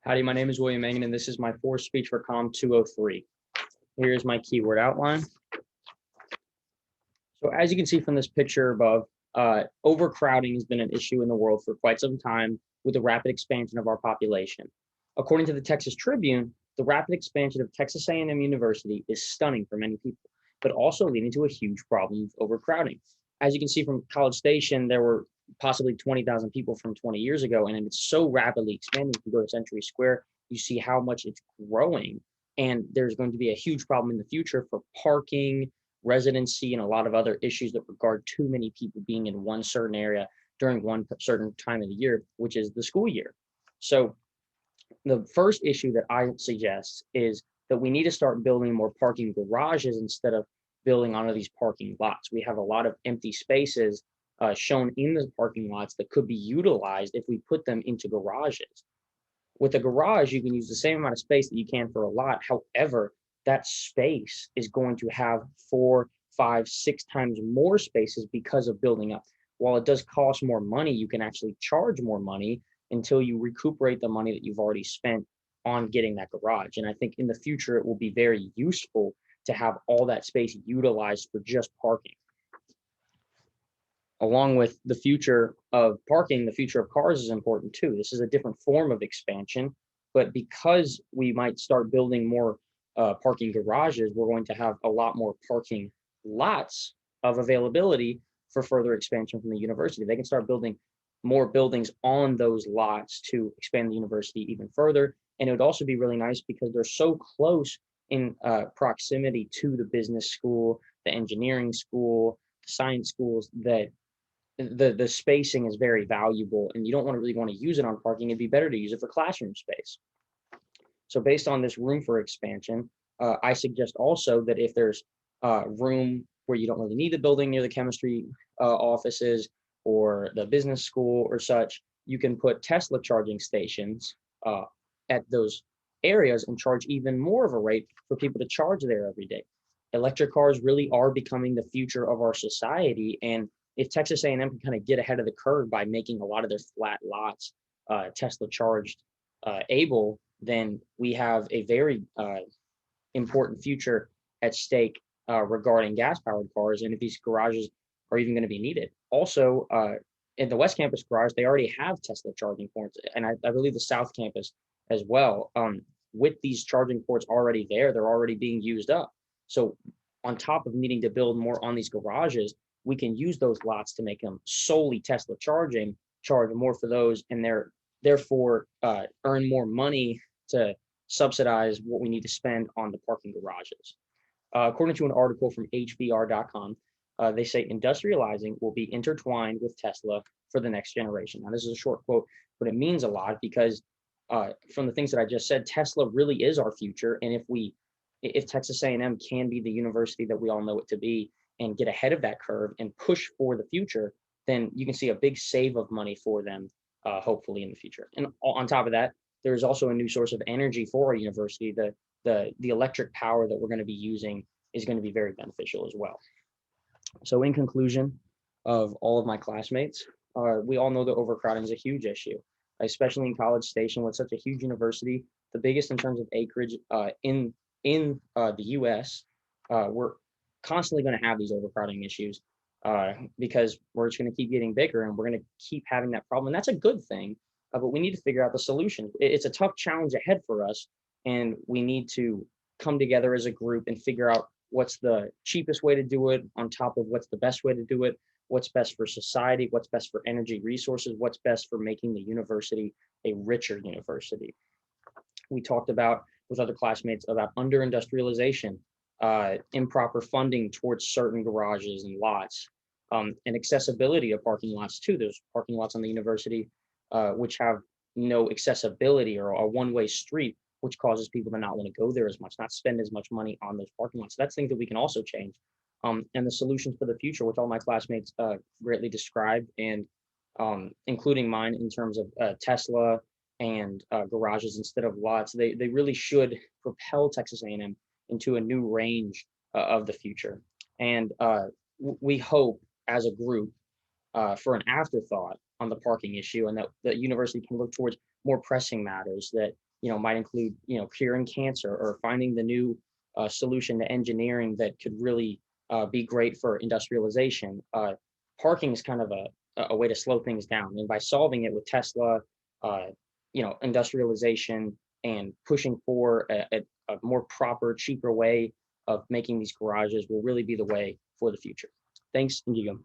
Howdy, my name is William Mangan, and this is my fourth speech for COMM 203. Here's my keyword outline. So as you can see from this picture above, overcrowding has been an issue in the world for quite some time with the rapid expansion of our population. According to the Texas Tribune, the rapid expansion of Texas A&M University is stunning for many people, but also leading to a huge problem of overcrowding. As you can see from College Station, there were possibly 20,000 people from 20 years ago, and it's so rapidly expanding. If you go to Century Square, you see how much it's growing, and there's going to be a huge problem in the future for parking, residency, and a lot of other issues that regard too many people being in one certain area during one certain time of the year, which is the school year. So the first issue that I suggest is that we need to start building more parking garages instead of building onto these parking lots. We have a lot of empty spaces shown in the parking lots that could be utilized if we put them into garages. With a garage, you can use the same amount of space that you can for a lot. However, that space is going to have 4, 5, 6 times more spaces because of building up. While it does cost more money, you can actually charge more money until you recuperate the money that you've already spent on getting that garage. And I think in the future, it will be very useful to have all that space utilized for just parking. Along with the future of parking, the future of cars is important too. This is a different form of expansion, but because we might start building more parking garages, we're going to have a lot more parking lots of availability for further expansion from the university. They can start building more buildings on those lots to expand the university even further. And it would also be really nice because they're so close in proximity to the business school, the engineering school, the science schools, that the spacing is very valuable, and you don't really want to use it on parking. It'd be better to use it for classroom space. So based on this room for expansion, I suggest also that if there's room where you don't really need the building near the chemistry offices or the business school or such, you can put Tesla charging stations at those areas and charge even more of a rate for people to charge there every day. Electric cars really are becoming the future of our society, and if Texas A&M can kind of get ahead of the curve by making a lot of their flat lots Tesla charged able, then we have a very important future at stake regarding gas powered cars, and if these garages are even going to be needed. Also, in the West Campus garage, they already have Tesla charging ports, and I believe the South Campus as well. With these charging ports already there, they're already being used up. So on top of needing to build more on these garages, we can use those lots to make them solely Tesla charging, charge more for those, and therefore earn more money to subsidize what we need to spend on the parking garages. According to an article from HBR.com, they say industrializing will be intertwined with Tesla for the next generation. Now, this is a short quote, but it means a lot because from the things that I just said, Tesla really is our future. And if Texas A&M can be the university that we all know it to be and get ahead of that curve and push for the future, then you can see a big save of money for them, hopefully in the future. And on top of that, there's also a new source of energy for our university. The electric power that we're going to be using is going to be very beneficial as well. So in conclusion of all of my classmates, we all know that overcrowding is a huge issue, especially in College Station with such a huge university, the biggest in terms of acreage in the US. We're constantly going to have these overcrowding issues because we're just going to keep getting bigger and we're going to keep having that problem. And that's a good thing, but we need to figure out the solution. It's a tough challenge ahead for us, and we need to come together as a group and figure out what's the cheapest way to do it on top of what's the best way to do it, what's best for society, what's best for energy resources, what's best for making the university a richer university. We talked about with other classmates about under-industrialization, improper funding towards certain garages and lots, and accessibility of parking lots too. There's parking lots on the university which have no accessibility or a one-way street, which causes people to not want to go there as much, not spend as much money on those parking lots. So that's things that we can also change. And the solutions for the future, which all my classmates greatly described, and including mine in terms of Tesla and garages instead of lots, they really should propel Texas A&M into a new range of the future. And we hope as a group for an afterthought on the parking issue, and that the university can look towards more pressing matters that might include, curing cancer or finding the new solution to engineering that could really be great for industrialization. Parking is kind of a way to slow things down, and by solving it with Tesla, uh, industrialization and pushing for a more proper, cheaper way of making these garages will really be the way for the future. Thanks, Indigo.